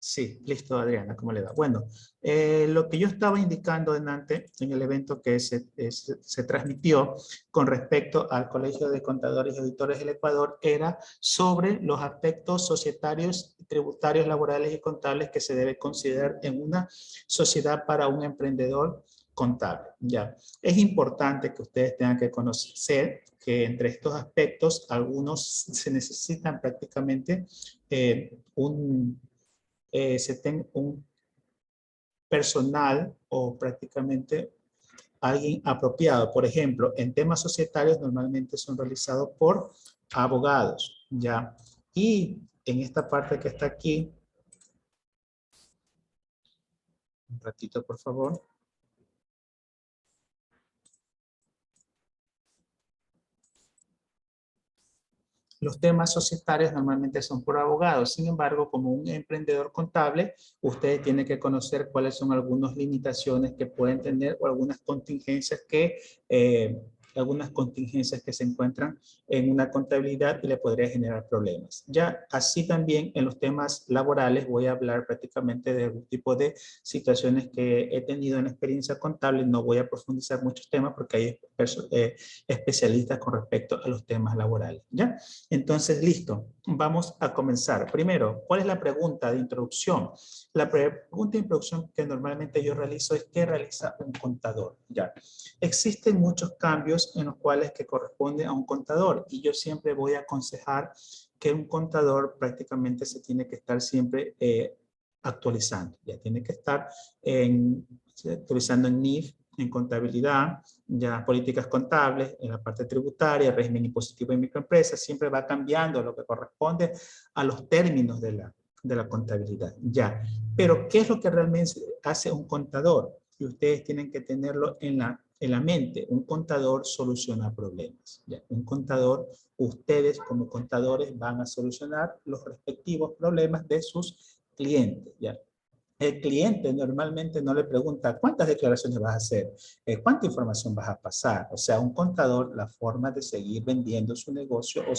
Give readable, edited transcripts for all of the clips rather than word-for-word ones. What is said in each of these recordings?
Sí, listo, Adriana, ¿cómo le va? Bueno, lo que yo estaba indicando delante en el evento que se transmitió con respecto al Colegio de Contadores y Auditores del Ecuador era sobre los aspectos societarios, tributarios, laborales y contables que se debe considerar en una sociedad para un emprendedor contable. Ya, es importante que ustedes tengan que conocer que entre estos aspectos algunos se necesitan prácticamente se tenga un personal o prácticamente alguien apropiado. Por ejemplo, en temas societarios normalmente son realizados por abogados, ¿ya? Y en esta parte que está aquí, un ratito por favor. Los temas societarios normalmente son por abogados. Sin embargo, como un emprendedor contable, ustedes tienen que conocer cuáles son algunas limitaciones que pueden tener o algunas contingencias que se encuentran en una contabilidad y le podría generar problemas. Ya así también en los temas laborales voy a hablar prácticamente de algún tipo de situaciones que he tenido en experiencia contable. No voy a profundizar muchos temas porque hay especialistas con respecto a los temas laborales. ¿Ya? Entonces, listo, vamos a comenzar. Primero, ¿cuál es la pregunta de introducción? La pregunta de introducción que normalmente yo realizo es ¿qué realiza un contador? Ya. Existen muchos cambios en los cuales que corresponde a un contador y yo siempre voy a aconsejar que un contador prácticamente se tiene que estar siempre actualizando. Ya tiene que estar actualizando en NIF, en contabilidad, ya políticas contables, en la parte tributaria, régimen impositivo de microempresas, siempre va cambiando lo que corresponde a los términos de la contabilidad. Ya, pero ¿qué es lo que realmente hace un contador? Y ustedes tienen que tenerlo en la mente. Un contador soluciona problemas. ¿Ya? Un contador, ustedes como contadores van a solucionar los respectivos problemas de sus clientes. ¿Ya? El cliente normalmente no le pregunta cuántas declaraciones vas a hacer, cuánta información vas a pasar. O sea, un contador, la forma de seguir vendiendo su negocio o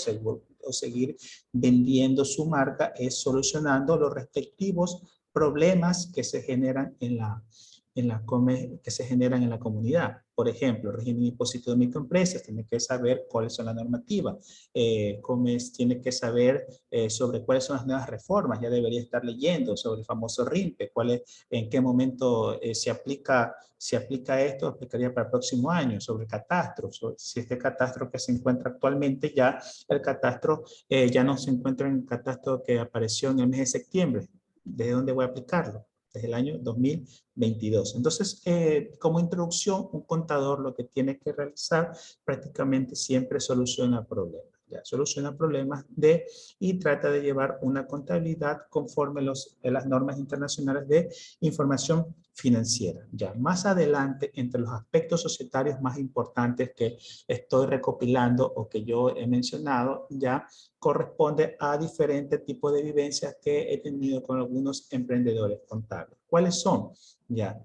seguir vendiendo su marca es solucionando los respectivos problemas que se generan que se generan en la comunidad. Por ejemplo, régimen impositivo de microempresas, tiene que saber cuáles son las normativas. Comes tiene que saber sobre cuáles son las nuevas reformas, ya debería estar leyendo sobre el famoso RIMPE, en qué momento se aplica esto, aplicaría para el próximo año, sobre el catastro, si este catastro que se encuentra actualmente ya, el catastro ya no se encuentra en el catastro que apareció en el mes de septiembre, ¿desde dónde voy a aplicarlo? Desde el año 2022. Entonces, como introducción, un contador lo que tiene que realizar prácticamente siempre soluciona problemas. Ya, soluciona problemas y trata de llevar una contabilidad conforme las normas internacionales de información financiera. Ya más adelante, entre los aspectos societarios más importantes que estoy recopilando o que yo he mencionado, ya corresponde a diferentes tipos de vivencias que he tenido con algunos emprendedores contables. ¿Cuáles son? Ya,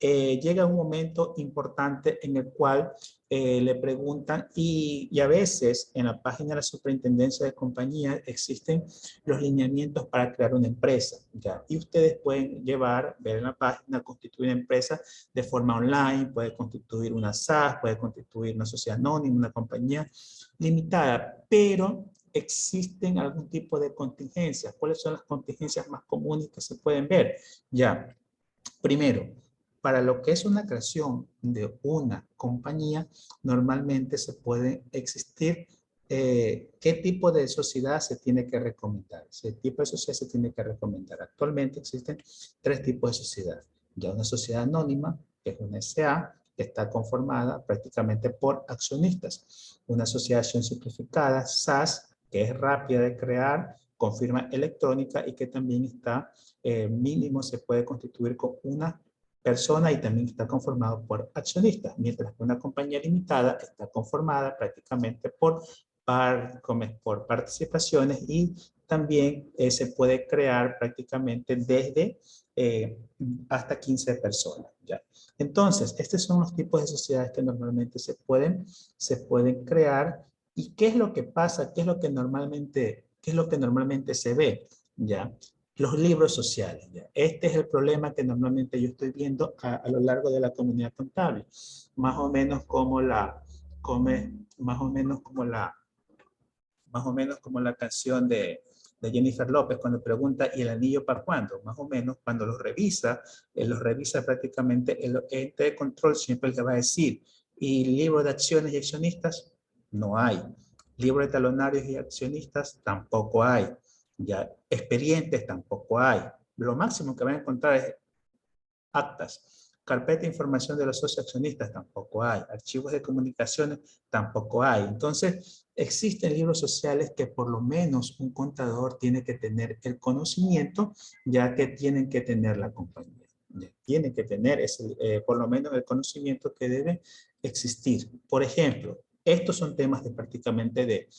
llega un momento importante en el cual le preguntan y a veces en la página de la superintendencia de compañía existen los lineamientos para crear una empresa, ¿ya? Y ustedes pueden ver en la página, constituir una empresa de forma online, puede constituir una SAS, puede constituir una sociedad anónima, una compañía limitada, pero existen algún tipo de contingencias. ¿Cuáles son las contingencias más comunes que se pueden ver? Ya, primero, para lo que es una creación de una compañía, normalmente se puede existir qué tipo de sociedad se tiene que recomendar. ¿Qué tipo de sociedad se tiene que recomendar? Actualmente existen tres tipos de sociedad. Ya una sociedad anónima, que es una SA, que está conformada prácticamente por accionistas. Una asociación simplificada, SAS, que es rápida de crear, con firma electrónica y que también está mínimo se puede constituir con una persona y también está conformado por accionistas, mientras que una compañía limitada está conformada prácticamente por participaciones y también se puede crear prácticamente desde hasta 15 personas. ¿Ya? Entonces, estos son los tipos de sociedades que normalmente se pueden crear. ¿Y qué es lo que pasa? ¿Qué es lo que normalmente se ve? ¿Ya? Los libros sociales. ¿Ya? Este es el problema que normalmente yo estoy viendo a lo largo de la comunidad contable. Más o menos como la, más o menos como la, más o menos como la canción de Jennifer López cuando pregunta ¿y el anillo para cuándo? Más o menos cuando los revisa prácticamente el ente de control siempre le va a decir ¿y libro de acciones y accionistas? No hay. Libro de talonarios y accionistas tampoco hay. Ya expedientes tampoco hay. Lo máximo que van a encontrar es actas. Carpeta de información de los socios accionistas tampoco hay. Archivos de comunicaciones tampoco hay. Entonces, existen libros sociales que por lo menos un contador tiene que tener el conocimiento, ya que tienen que tener la compañía. Tienen que tener por lo menos el conocimiento que debe existir. Por ejemplo, estos son temas de prácticamente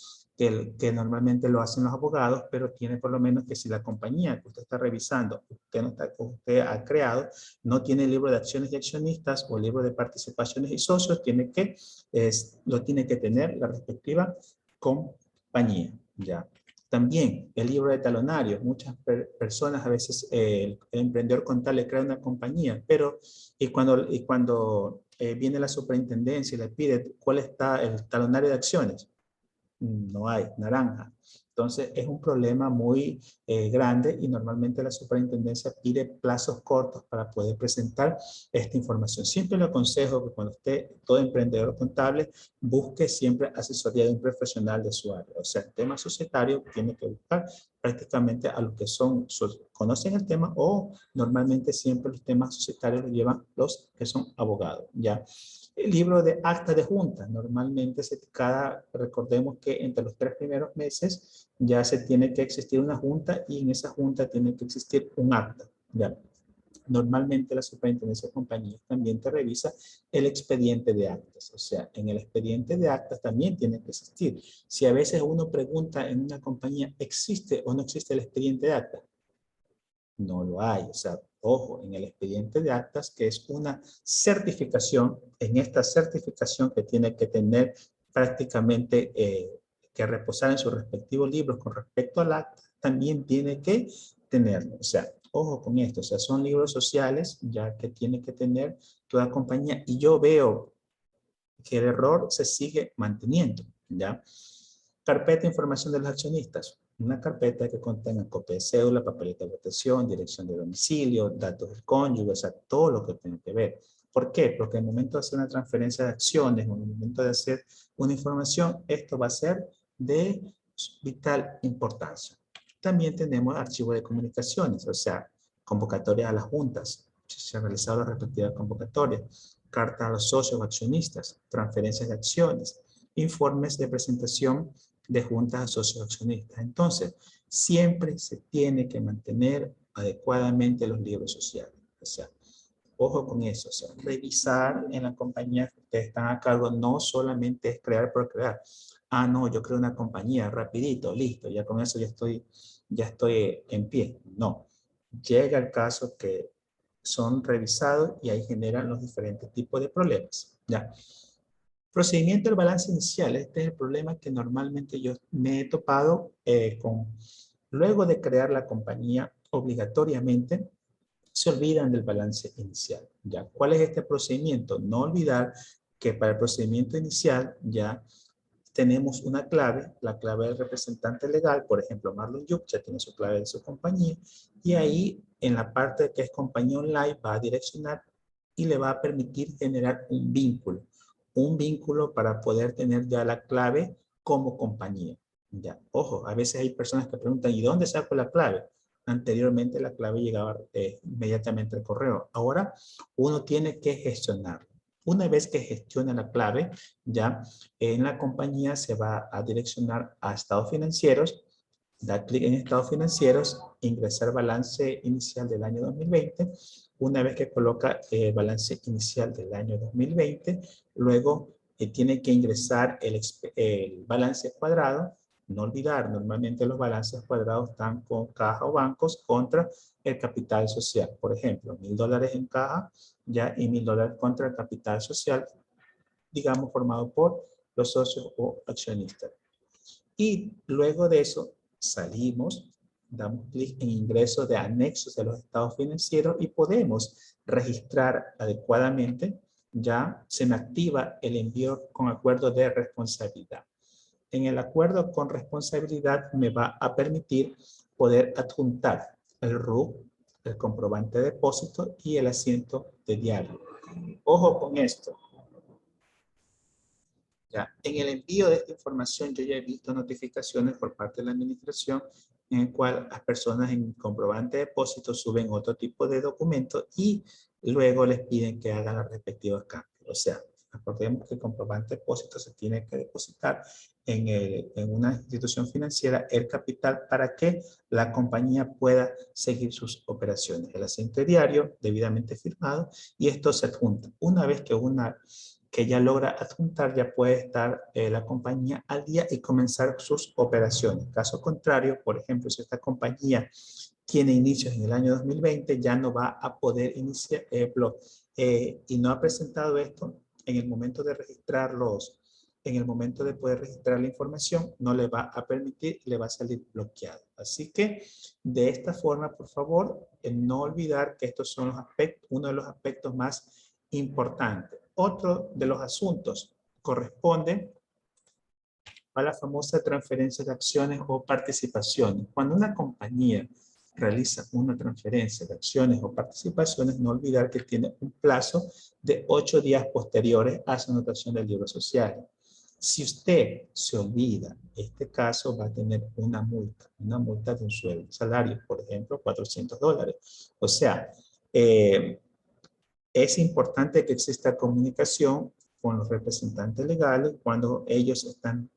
que normalmente lo hacen los abogados, pero tiene por lo menos que si la compañía que usted está revisando, usted ha creado, no tiene libro de acciones y accionistas o libro de participaciones y socios, lo tiene que tener la respectiva compañía. ¿Ya? También el libro de talonarios. Muchas personas a veces el emprendedor contable crea una compañía, pero cuando viene la superintendencia y le pide cuál está el talonario de acciones, no hay, naranja. Entonces es un problema muy grande y normalmente la superintendencia pide plazos cortos para poder presentar esta información. Siempre le aconsejo que cuando usted, todo emprendedor contable, busque siempre asesoría de un profesional de su área. O sea, el tema societario tiene que buscar prácticamente a los que conocen el tema o normalmente siempre los temas societarios los llevan los que son abogados, ¿ya? El libro de acta de junta, normalmente recordemos que entre los 3 primeros meses ya se tiene que existir una junta y en esa junta tiene que existir un acta. ¿Ya? Normalmente la superintendencia de compañías también te revisa el expediente de actas. O sea, en el expediente de actas también tiene que existir. Si a veces uno pregunta en una compañía, ¿existe o no existe el expediente de actas? No lo hay. O sea, ojo, en el expediente de actas, que es una certificación, en esta certificación que tiene que tener prácticamente que reposar en sus respectivos libros con respecto al acta, también tiene que tenerlo. O sea, ojo con esto, o sea, son libros sociales ya que tiene que tener toda compañía y yo veo que el error se sigue manteniendo, ¿ya? Carpeta de información de los accionistas. Una carpeta que contenga copia de cédula, papeleta de votación, dirección de domicilio, datos del cónyuge, o sea, todo lo que tiene que ver. ¿Por qué? Porque en el momento de hacer una transferencia de acciones, o en el momento de hacer una información, esto va a ser de vital importancia. También tenemos archivos de comunicaciones, o sea, convocatorias a las juntas, si se han realizado las respectivas convocatorias, cartas a los socios o accionistas, transferencias de acciones, informes de presentación de juntas a socios accionistas. Entonces, siempre se tiene que mantener adecuadamente los libros sociales. O sea, ojo con eso, o sea, revisar en la compañía que ustedes están a cargo no solamente es crear por crear. Ah, no, yo creo una compañía, rapidito, listo, ya con eso ya estoy en pie. No, llega el caso que son revisados y ahí generan los diferentes tipos de problemas. Ya. Procedimiento del balance inicial. Este es el problema que normalmente yo me he topado luego de crear la compañía obligatoriamente se olvidan del balance inicial. ¿Ya? ¿Cuál es este procedimiento? No olvidar que para el procedimiento inicial ya tenemos una clave, la clave del representante legal, por ejemplo, Marlon Yup ya tiene su clave de su compañía, y ahí en la parte que es compañía online va a direccionar y le va a permitir generar un vínculo para poder tener ya la clave como compañía. Ya, ojo, a veces hay personas que preguntan, ¿y dónde saco la clave? Anteriormente la clave llegaba inmediatamente al correo. Ahora uno tiene que gestionarlo. Una vez que gestiona la clave, ya en la compañía se va a direccionar a estados financieros, da clic en estados financieros, ingresar balance inicial del año 2020. Una vez que coloca balance inicial del año 2020, luego tiene que ingresar el balance cuadrado. No olvidar, normalmente los balances cuadrados están con caja o bancos contra el capital social. Por ejemplo, $1,000 en caja ya y $1,000 contra el capital social, digamos, formado por los socios o accionistas. Y luego de eso salimos Damos clic en ingreso de anexos de los estados financieros y podemos registrar adecuadamente. Ya se me activa el envío con acuerdo de responsabilidad. En el acuerdo con responsabilidad me va a permitir poder adjuntar el RUC, el comprobante de depósito y el asiento de diario. Ojo con esto. Ya, en el envío de esta información yo ya he visto notificaciones por parte de la administración en el cual las personas en comprobante de depósito suben otro tipo de documento y luego les piden que hagan los respectivos cambios. O sea, recordemos que el comprobante de depósito se tiene que depositar en una institución financiera el capital para que la compañía pueda seguir sus operaciones. El asiento diario debidamente firmado y esto se adjunta. Una vez que ya logra adjuntar, ya puede estar la compañía al día y comenzar sus operaciones. Caso contrario, por ejemplo, si esta compañía tiene inicios en el año 2020, ya no va a poder iniciar y no ha presentado esto en el momento de registrarlos, en el momento de poder registrar la información, no le va a permitir, le va a salir bloqueado. Así que de esta forma, por favor, no olvidar que estos son los aspectos, uno de los aspectos más importantes. Otro de los asuntos corresponde a la famosa transferencia de acciones o participaciones. Cuando una compañía realiza una transferencia de acciones o participaciones, no olvidar que tiene un plazo de 8 días posteriores a su anotación del libro social. Si usted se olvida, este caso va a tener una multa de un sueldo, salario, por ejemplo, $400. O sea, es importante que exista comunicación con los representantes legales cuando ellos están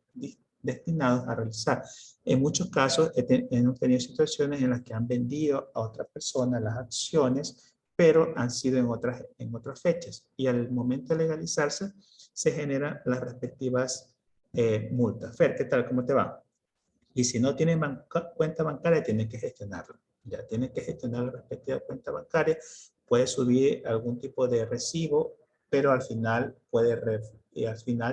destinados a realizar. En muchos casos hemos tenido situaciones en las que han vendido a otras personas las acciones, pero han sido en otras fechas. Y al momento de legalizarse, se generan las respectivas multas. Fer, ¿qué tal? ¿Cómo te va? Y si no tiene cuenta bancaria, tiene que gestionarla. Ya tiene que gestionar la respectiva cuenta bancaria. Puede subir algún tipo de recibo, pero al final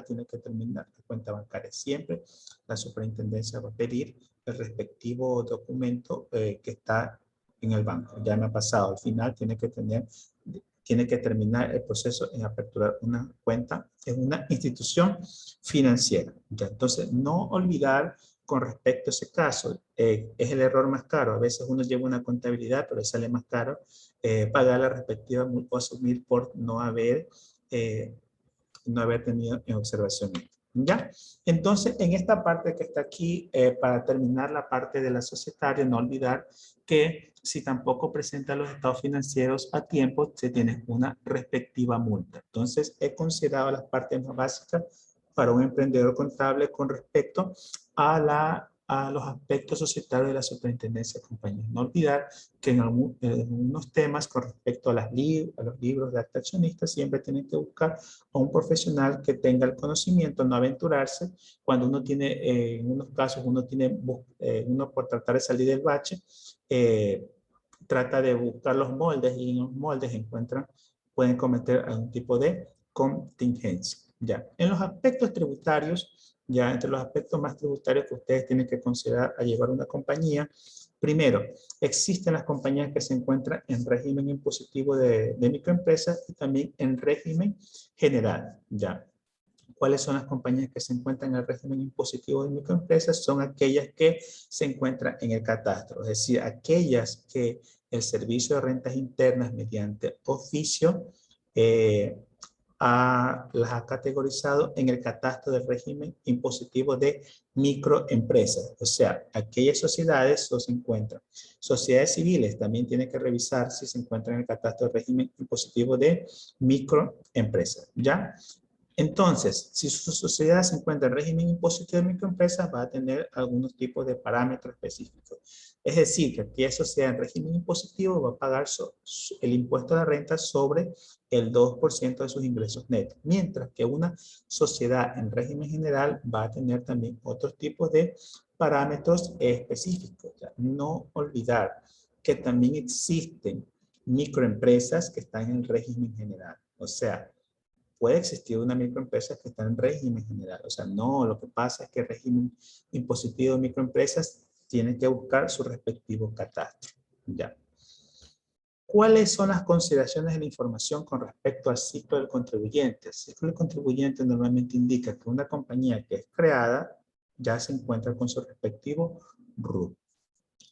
tiene que terminar la cuenta bancaria. Siempre la superintendencia va a pedir el respectivo documento que está en el banco. Ya me ha pasado. Al final tiene que terminar el proceso en aperturar una cuenta en una institución financiera. Ya, entonces, no olvidar con respecto a ese caso, es el error más caro. A veces uno lleva una contabilidad, pero le sale más caro pagar la respectiva o asumir por no haber tenido en observación. ¿Ya? Entonces, en esta parte que está aquí, para terminar la parte de la societaria, no olvidar que si tampoco presenta los estados financieros a tiempo, se tiene una respectiva multa. Entonces, he considerado las partes más básicas para un emprendedor contable con respecto a los aspectos societarios de la superintendencia de compañías. No olvidar que en algunos temas con respecto a los libros de acta accionista siempre tienen que buscar a un profesional que tenga el conocimiento, no aventurarse. Cuando uno tiene, en unos casos, uno por tratar de salir del bache, trata de buscar los moldes y en los moldes pueden cometer algún tipo de contingencia. Ya. En los aspectos tributarios, ya entre los aspectos más tributarios que ustedes tienen que considerar a llevar una compañía, primero, existen las compañías que se encuentran en régimen impositivo de microempresas y también en régimen general. Ya. ¿Cuáles son las compañías que se encuentran en el régimen impositivo de microempresas? Son aquellas que se encuentran en el catastro, es decir, aquellas que el Servicio de Rentas Internas mediante oficio las ha categorizado en el catastro del régimen impositivo de microempresas. O sea, aquellas sociedades se encuentran. Sociedades civiles también tienen que revisar si se encuentran en el catastro del régimen impositivo de microempresas. ¿Ya? Entonces, si su sociedad se encuentra en régimen impositivo de microempresas, va a tener algunos tipos de parámetros específicos. Es decir, que aquella sociedad en régimen impositivo va a pagar el impuesto de la renta sobre el 2% de sus ingresos netos, mientras que una sociedad en régimen general va a tener también otros tipos de parámetros específicos. No olvidar que también existen microempresas que están en el régimen general. O sea, puede existir una microempresa que está en régimen general. O sea, no, lo que pasa es que el régimen impositivo de microempresas tiene que buscar su respectivo catastro. Ya. ¿Cuáles son las consideraciones de la información con respecto al ciclo del contribuyente? El ciclo del contribuyente normalmente indica que una compañía que es creada ya se encuentra con su respectivo RUT.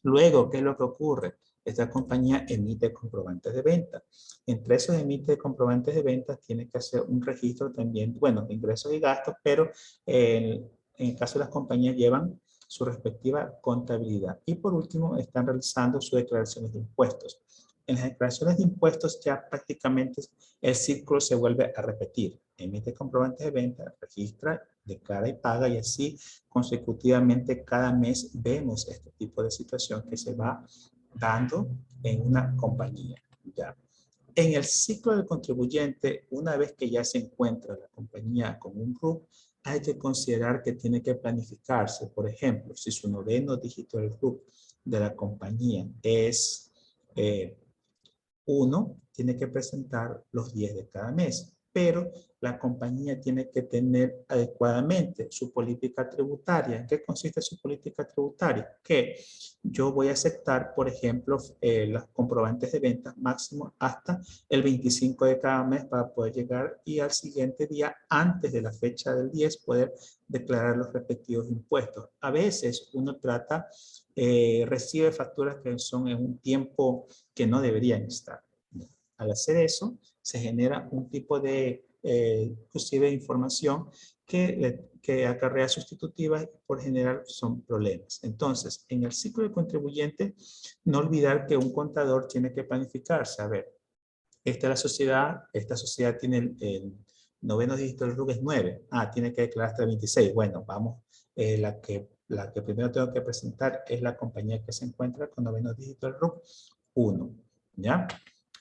Luego, ¿qué es lo que ocurre? Esta compañía emite comprobantes de venta. Entre esos emite comprobantes de venta tiene que hacer un registro también, bueno, de ingresos y gastos, pero en el caso de las compañías llevan su respectiva contabilidad. Y por último, están realizando sus declaraciones de impuestos. En las declaraciones de impuestos ya prácticamente el ciclo se vuelve a repetir. Emite comprobantes de venta, registra, declara y paga, y así consecutivamente cada mes vemos este tipo de situación que se va dando en una compañía. Ya. En el ciclo del contribuyente, una vez que ya se encuentra la compañía con un RUC, hay que considerar que tiene que planificarse. Por ejemplo, si su noveno dígito del RUC de la compañía es 1, tiene que presentar los 10 de cada mes, pero la compañía tiene que tener adecuadamente su política tributaria. ¿En qué consiste su política tributaria? Que yo voy a aceptar, por ejemplo, los comprobantes de ventas máximo hasta el 25 de cada mes para poder llegar y al siguiente día, antes de la fecha del 10, poder declarar los respectivos impuestos. A veces uno recibe facturas que son en un tiempo que no deberían estar. Al hacer eso, se genera un tipo de, inclusive, información que acarrea sustitutivas y por general son problemas. Entonces, en el ciclo del contribuyente, no olvidar que un contador tiene que planificarse. A ver, esta es la sociedad, esta sociedad tiene el noveno dígito del RUC es 9. Ah, tiene que declarar hasta el 26. Bueno, vamos, la que primero tengo que presentar es la compañía que se encuentra con noveno dígito del RUC 1. ¿Ya?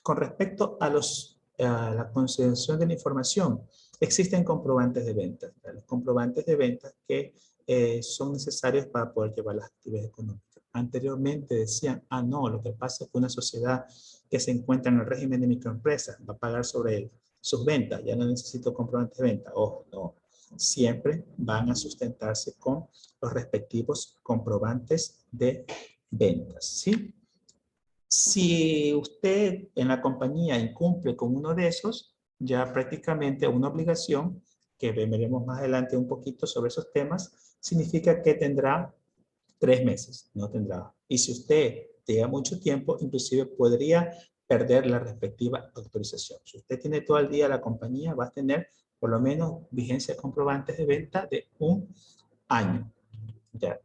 Con respecto a la consideración de la información, existen comprobantes de ventas. Los comprobantes de ventas que son necesarios para poder llevar las actividades económicas. Anteriormente decían, ah, no, lo que pasa es que una sociedad que se encuentra en el régimen de microempresas va a pagar sobre sus ventas, ya no necesito comprobantes de venta. Ojo, no. Siempre van a sustentarse con los respectivos comprobantes de ventas, ¿sí? Si usted en la compañía incumple con uno de esos, ya prácticamente una obligación, que veremos más adelante un poquito sobre esos temas, significa que tendrá 3 meses, no tendrá. Y si usted lleva mucho tiempo, inclusive podría perder la respectiva autorización. Si usted tiene todo el día la compañía, va a tener por lo menos vigencia de comprobantes de venta de 1 año. Ya.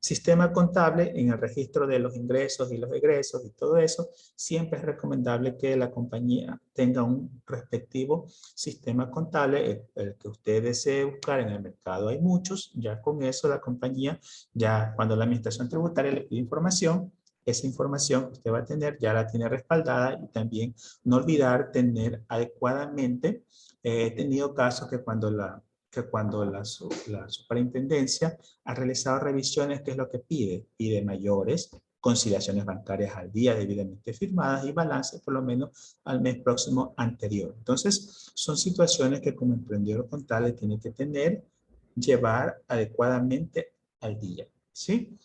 Sistema contable, en el registro de los ingresos y los egresos y todo eso, siempre es recomendable que la compañía tenga un respectivo sistema contable, el que usted desee buscar en el mercado. Hay muchos, ya con eso la compañía, ya cuando la administración tributaria le pide información, esa información que usted va a tener ya la tiene respaldada, y también no olvidar tener adecuadamente, he tenido casos que cuando la superintendencia ha realizado revisiones, ¿qué es lo que pide? Pide mayores conciliaciones bancarias al día debidamente firmadas y balance por lo menos al mes próximo anterior. Entonces, son situaciones que como emprendedor contable tiene que llevar adecuadamente al día, ¿sí?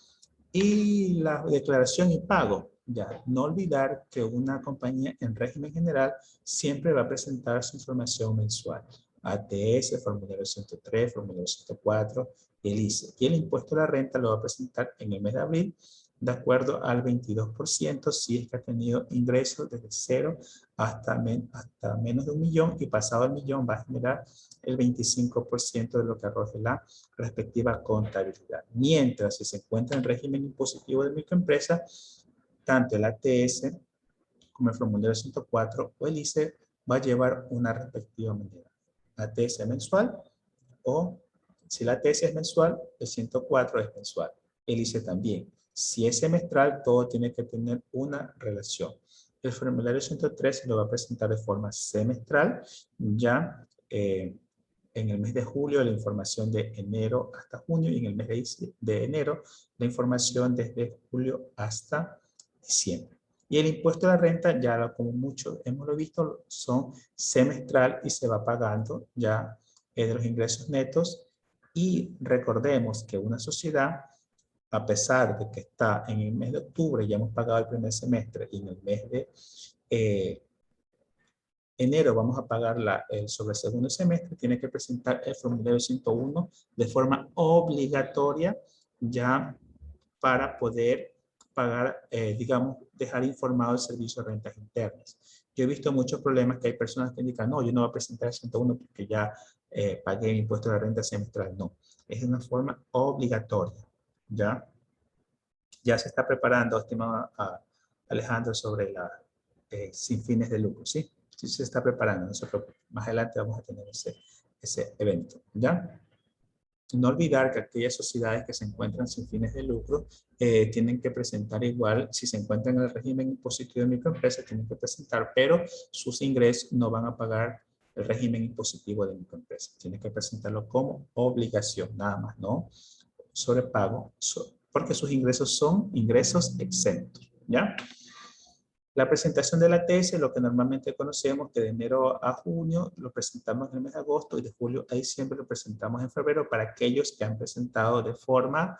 Y la declaración y pago. Ya, no olvidar que una compañía en régimen general siempre va a presentar su información mensual. ATS, formulario 103, formulario 104, el ICE. Y el impuesto a la renta lo va a presentar en el mes de abril, de acuerdo al 22%, si es que ha tenido ingresos desde 0 hasta menos de 1 millón, y pasado el millón va a generar el 25% de lo que arroje la respectiva contabilidad. Mientras, si se encuentra en régimen impositivo de microempresa, tanto el ATS como el formulario 104 o el ICE va a llevar una respectiva medida. ATS mensual, o si la ATS es mensual, el 104 es mensual. El ICE también. Si es semestral, todo tiene que tener una relación. El formulario 103 se lo va a presentar de forma semestral, ya en el mes de julio la información de enero hasta junio, y en el mes de enero la información desde julio hasta diciembre. Y el impuesto a la renta, ya como mucho hemos visto, son semestral y se va pagando ya de los ingresos netos. Y recordemos que una sociedad a pesar de que está en el mes de octubre, ya hemos pagado el primer semestre, y en el mes de enero vamos a pagar sobre el segundo semestre, tiene que presentar el formulario 101 de forma obligatoria ya para poder pagar, digamos, dejar informado el servicio de rentas internas. Yo he visto muchos problemas que hay personas que indican, no, yo no voy a presentar el 101 porque ya pagué mi impuesto de renta semestral. No, es de una forma obligatoria, ¿ya? Ya se está preparando, estimado Alejandro, sobre la sin fines de lucro, ¿sí? Sí se está preparando, no se preocupe. Más adelante vamos a tener ese evento, ¿ya? No olvidar que aquellas sociedades que se encuentran sin fines de lucro tienen que presentar igual, si se encuentran en el régimen impositivo de microempresa, tienen que presentar, pero sus ingresos no van a pagar el régimen impositivo de microempresa. Tienen que presentarlo como obligación, nada más, no sobre pago, porque sus ingresos son ingresos exentos, ¿ya? La presentación de la tesis, lo que normalmente conocemos, que de enero a junio lo presentamos en el mes de agosto y de julio a diciembre lo presentamos en febrero para aquellos que han presentado de forma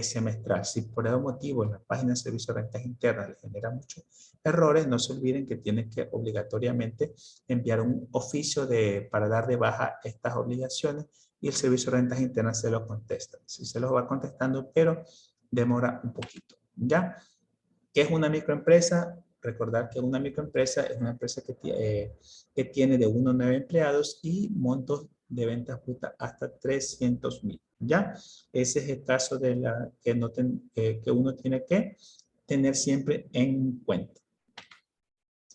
semestral. Si por algún motivo en la página de Servicio de Rentas Internas les genera muchos errores, no se olviden que tienen que obligatoriamente enviar un oficio para dar de baja estas obligaciones y el Servicio de Rentas Internas se lo contesta. Sí se los va contestando, pero demora un poquito, ¿ya? ¿Qué es una microempresa? Recordar que una microempresa es una empresa que tiene de 1 a 9 empleados y montos de ventas brutas hasta 300,000. ¿Ya? Ese es el caso de que uno tiene que tener siempre en cuenta.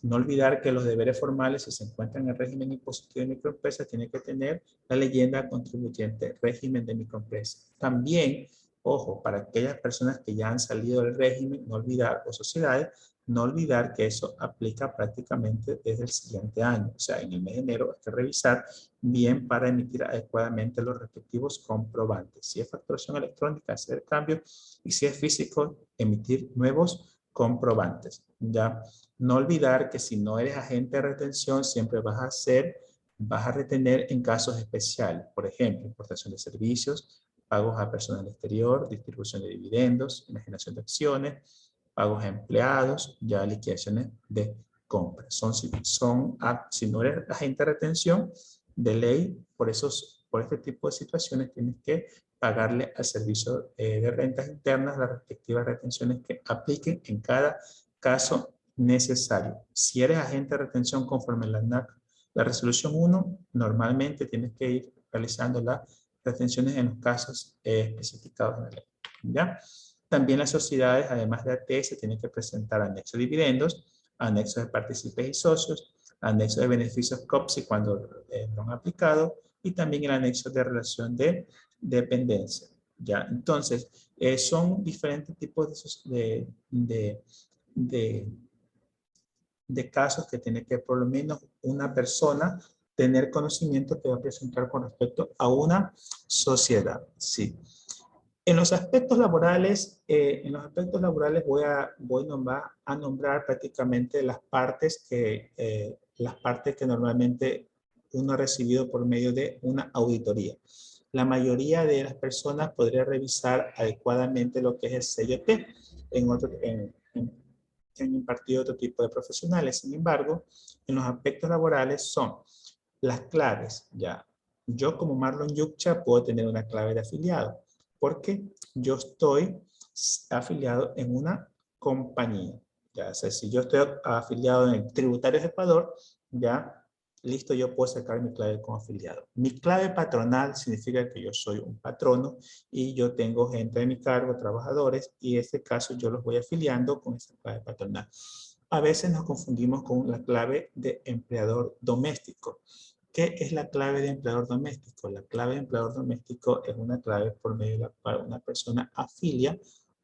No olvidar que los deberes formales, si se encuentran en el régimen impositivo de microempresa, tiene que tener la leyenda contribuyente, régimen de microempresa. También, ojo, para aquellas personas que ya han salido del régimen, no olvidar, o sociedades, no olvidar que eso aplica prácticamente desde el siguiente año. O sea, en el mes de enero hay que revisar bien para emitir adecuadamente los respectivos comprobantes. Si es facturación electrónica, hacer cambios, y si es físico, emitir nuevos comprobantes. ¿Ya? No olvidar que si no eres agente de retención, siempre vas a retener en casos especiales. Por ejemplo, importación de servicios, pagos a personal exterior, distribución de dividendos, enajenación de acciones, pagos a empleados, ya liquidaciones de compras. Si no eres agente de retención, de ley, por este tipo de situaciones tienes que pagarle al servicio de rentas internas las respectivas retenciones que apliquen en cada caso necesario. Si eres agente de retención conforme a la resolución 1, normalmente tienes que ir realizando las retenciones en los casos especificados en la ley. ¿Ya? También las sociedades, además de ATS, tienen que presentar anexo de dividendos, anexo de partícipes y socios, anexo de beneficios COPSI cuando no han aplicado, y también el anexo de relación de dependencia. ¿Ya? Entonces, son diferentes tipos de casos que tiene que por lo menos una persona tener conocimiento que va a presentar con respecto a una sociedad. Sí. En los aspectos laborales, voy a nombrar prácticamente las partes que normalmente uno ha recibido por medio de una auditoría. La mayoría de las personas podría revisar adecuadamente lo que es el sello T en impartido otro tipo de profesionales. Sin embargo, en los aspectos laborales son las claves. Ya, yo como Marlon Yucha puedo tener una clave de afiliado porque yo estoy afiliado en una compañía. Ya, o sea, si yo estoy afiliado en Tributarios de Ecuador, ya, listo, yo puedo sacar mi clave como afiliado. Mi clave patronal significa que yo soy un patrono y yo tengo gente de mi cargo, trabajadores, y en este caso yo los voy afiliando con esa clave patronal. A veces nos confundimos con la clave de empleador doméstico. ¿Qué es la clave de empleador doméstico? La clave de empleador doméstico es una clave por medio de la cual una persona afilia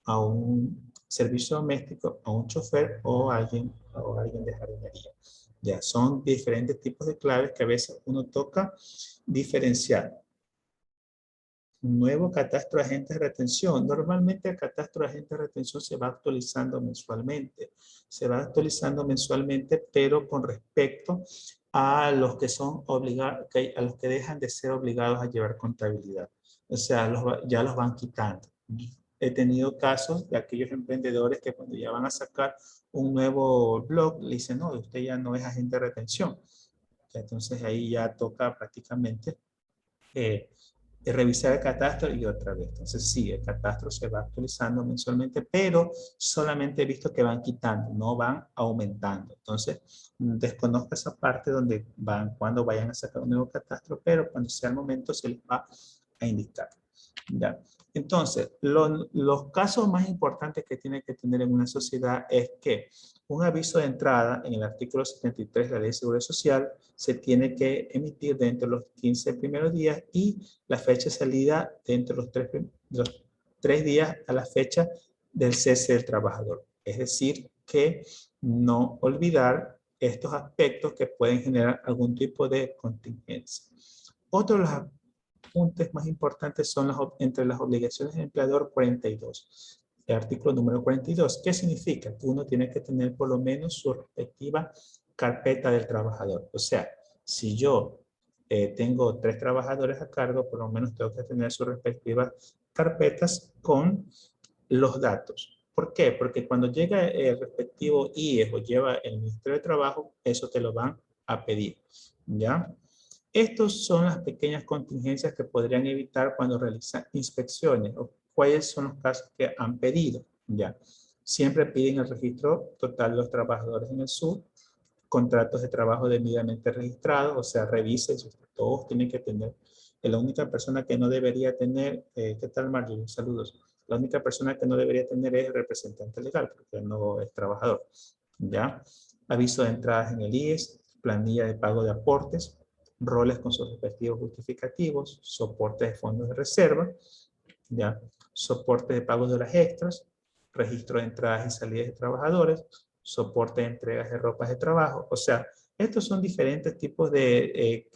a un servicio doméstico, a un chofer o a alguien de jardinería. Ya son diferentes tipos de claves que a veces uno toca diferenciar. Nuevo catastro de agentes de retención. Normalmente el catastro de agentes de retención se va actualizando mensualmente. Se va actualizando mensualmente, pero con respecto a los que son obligados, a los que dejan de ser obligados a llevar contabilidad. O sea, ya los van quitando. he tenido casos de aquellos emprendedores que cuando ya van a sacar un nuevo blog, le dicen, no, usted ya no es agente de retención. Entonces ahí ya toca prácticamente revisar el catastro y otra vez. Entonces sí, el catastro se va actualizando mensualmente, pero solamente he visto que van quitando, no van aumentando. Entonces desconozco esa parte donde van, cuando vayan a sacar un nuevo catastro, pero cuando sea el momento se les va a indicar. ¿Ya? Entonces, los casos más importantes que tiene que tener en una sociedad es que un aviso de entrada en el artículo 73 de la Ley de Seguridad Social se tiene que emitir dentro de los 15 primeros días y la fecha de salida dentro de los 3 días a la fecha del cese del trabajador. Es decir, que no olvidar estos aspectos que pueden generar algún tipo de contingencia. Otro de los puntos más importantes son entre las obligaciones del empleador 42. El artículo número 42. ¿Qué significa? Que uno tiene que tener por lo menos su respectiva carpeta del trabajador. O sea, si yo tengo 3 trabajadores a cargo, por lo menos tengo que tener sus respectivas carpetas con los datos. ¿Por qué? Porque cuando llega el respectivo IES o lleva el Ministerio de Trabajo, eso te lo van a pedir. ¿Ya? Estas son las pequeñas contingencias que podrían evitar cuando realizan inspecciones o cuáles son los casos que han pedido. Ya. Siempre piden el registro total de los trabajadores en el sur, contratos de trabajo debidamente registrados, o sea, revisen, todos tienen que tener. La única persona que no debería tener, ¿qué tal Marjorie? Saludos. La única persona que no debería tener es el representante legal, porque no es trabajador. ¿Ya? Aviso de entradas en el IES, planilla de pago de aportes, roles con sus respectivos justificativos, soporte de fondos de reserva, ¿ya? Soporte de pagos de horas extras, registro de entradas y salidas de trabajadores, soporte de entregas de ropas de trabajo. O sea, estos son diferentes tipos de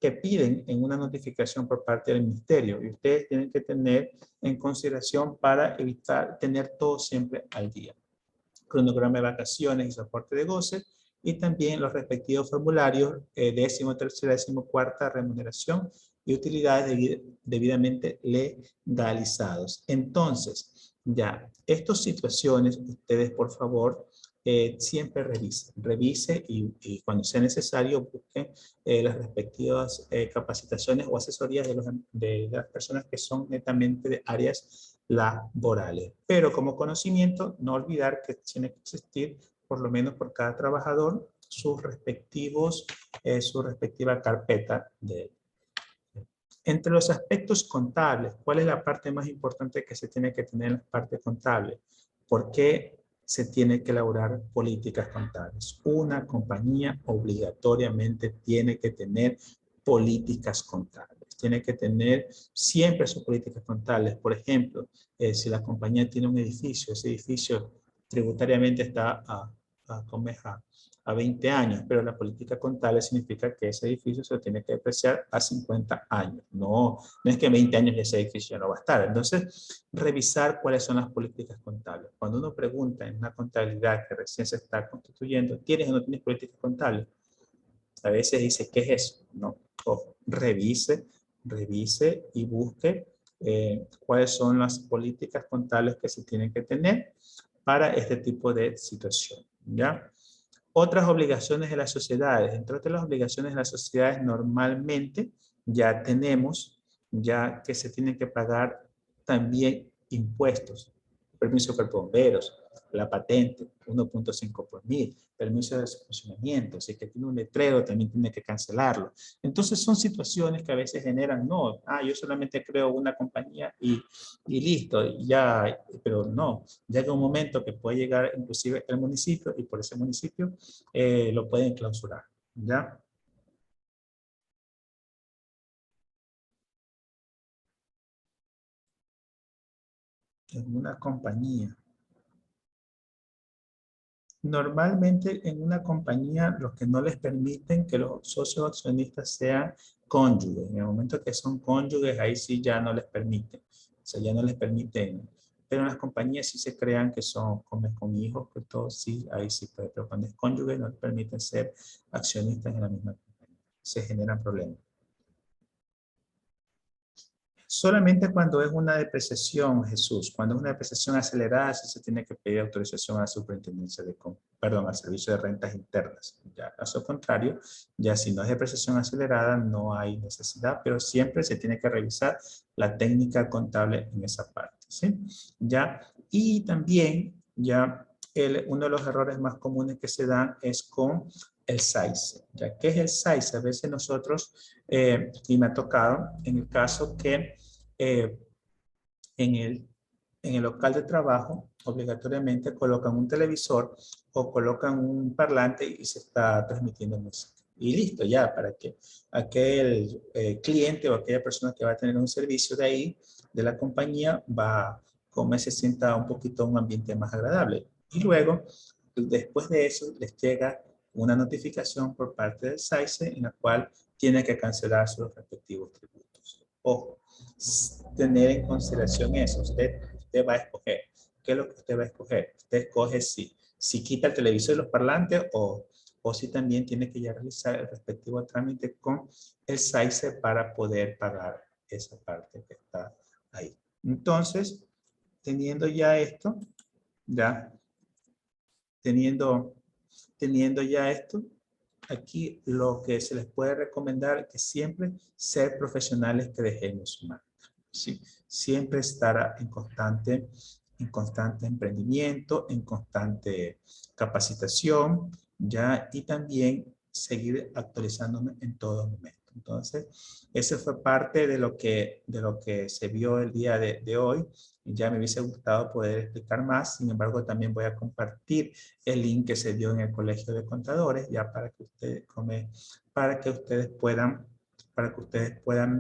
que piden en una notificación por parte del ministerio y ustedes tienen que tener en consideración para evitar tener todo siempre al día. Cronograma de vacaciones y soporte de goce, y también los respectivos formularios, 13ª, 14ª remuneración y utilidades debidamente legalizados. Entonces, ya, estas situaciones, ustedes por favor, siempre revise y cuando sea necesario busquen las respectivas capacitaciones o asesorías de las personas que son netamente de áreas laborales. Pero como conocimiento, no olvidar que tiene que existir por lo menos por cada trabajador sus respectivos, su respectiva carpeta de. Entre los aspectos contables, ¿cuál es la parte más importante que se tiene que tener en la parte contable? ¿Por qué se tiene que elaborar políticas contables? Una compañía obligatoriamente tiene que tener políticas contables. Tiene que tener siempre sus políticas contables. Por ejemplo, si la compañía tiene un edificio, ese edificio tributariamente está a 20 años, pero la política contable significa que ese edificio se tiene que depreciar a 50 años. No es que en 20 años ese edificio no va a estar. Entonces, revisar cuáles son las políticas contables. Cuando uno pregunta en una contabilidad que recién se está constituyendo, ¿tienes o no tienes políticas contables? A veces dice, ¿qué es eso? No, ojo, revise y busque cuáles son las políticas contables que se tienen que tener para este tipo de situación, ¿ya? Otras obligaciones de las sociedades. Entre otras las obligaciones de las sociedades normalmente ya tenemos, ya que se tienen que pagar también impuestos, permiso de cuerpo de bomberos, la patente, 1.5 por mil, permiso de funcionamiento, si es que tiene un letrero también tiene que cancelarlo. Entonces son situaciones que a veces generan, no, yo solamente creo una compañía y listo, ya, pero no, llega un momento que puede llegar inclusive el municipio y por ese municipio lo pueden clausurar, ¿ya? En una compañía. Normalmente en una compañía los que no les permiten que los socios accionistas sean cónyuges. En el momento que son cónyuges, ahí sí ya no les permiten. O sea, ya no les permiten. Pero en las compañías sí se crean que son con hijos, que todo sí, ahí sí puede. Pero cuando es cónyuge no les permiten ser accionistas en la misma compañía. Se generan problemas. Solamente cuando es una depreciación, Jesús, cuando es una depreciación acelerada, sí se tiene que pedir autorización a la superintendencia al servicio de rentas internas. Ya, caso contrario, ya si no es depreciación acelerada, no hay necesidad, pero siempre se tiene que revisar la técnica contable en esa parte, ¿sí? Ya, y también, ya, uno de los errores más comunes que se dan es con el SAICE. ¿Ya? ¿Qué es el SAICE? A veces nosotros, y me ha tocado en el caso que en el local de trabajo obligatoriamente colocan un televisor o colocan un parlante y se está transmitiendo música. Y listo, ya, para que aquel cliente o aquella persona que va a tener un servicio de ahí, de la compañía, va, como se sienta un poquito un ambiente más agradable. Y luego, después de eso, les llega una notificación por parte del SAICE en la cual tiene que cancelar sus respectivos tributos. Ojo, tener en consideración eso. Usted va a escoger. ¿Qué es lo que usted va a escoger? Usted escoge si quita el televisor y los parlantes o si también tiene que ya realizar el respectivo trámite con el SAICE para poder pagar esa parte que está ahí. Entonces, teniendo ya esto, ya teniendo ya esto, aquí lo que se les puede recomendar es que siempre ser profesionales que dejemos su marca. ¿Sí? Siempre estar en constante emprendimiento, en constante capacitación, ya, y también seguir actualizándome en todo momento. Entonces, ese fue parte de lo que se vio el día de hoy. Ya me hubiese gustado poder explicar más, sin embargo, también voy a compartir el link que se dio en el Colegio de Contadores, ya para que ustedes puedan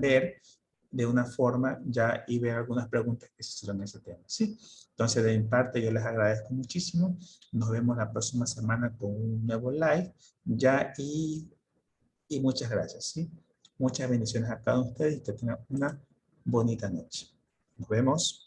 ver de una forma ya y ver algunas preguntas que se hicieron en ese tema, ¿sí? Entonces, de mi parte, yo les agradezco muchísimo. Nos vemos la próxima semana con un nuevo live, ya, y muchas gracias, ¿sí? Muchas bendiciones a cada uno de ustedes y que tengan una bonita noche. Nos vemos.